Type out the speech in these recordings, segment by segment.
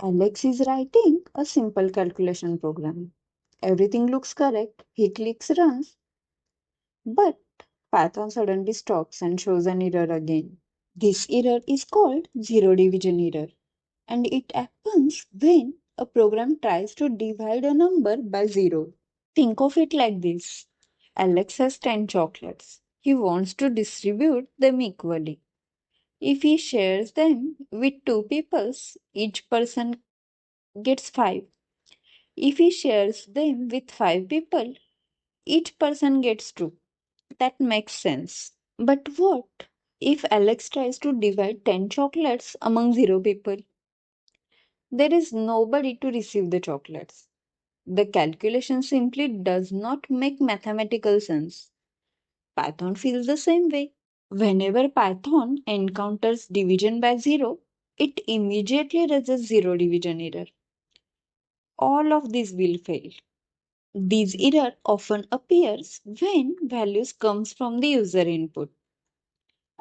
Alex is writing a simple calculation program. Everything looks correct. He clicks runs, but Python suddenly stops and shows an error again. This error is called zero division error, and it happens when a program tries to divide a number by zero. Think of it like this. Alex has 10 chocolates. He wants to distribute them equally. If he shares them with two people, each person gets 5. If he shares them with 5 people, each person gets 2. That makes sense. But what if Alex tries to divide 10 chocolates among 0 people? There is nobody to receive the chocolates. The calculation simply does not make mathematical sense. Python feels the same way. Whenever Python encounters division by 0, it immediately raises zero division error. All of these will fail. This error often appears when values comes from the user input.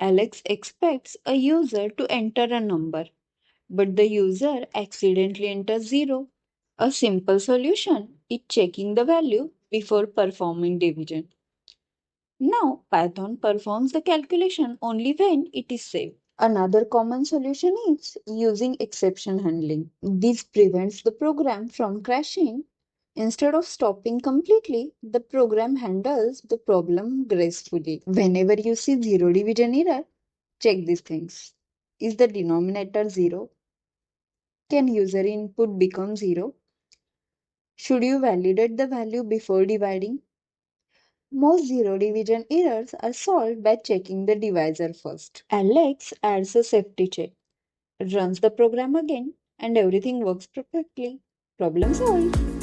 Alex expects a user to enter a number, but the user accidentally enters 0. A simple solution is checking the value before performing division. Now, Python performs the calculation only when it is saved. Another common solution is using exception handling. This prevents the program from crashing. Instead of stopping completely, the program handles the problem gracefully. Whenever you see zero division error, check these things. Is the denominator 0? Can user input become 0? Should you validate the value before dividing? Most zero division errors are solved by checking the divisor first. Alex adds a safety check, runs the program again, and everything works perfectly. Problem solved.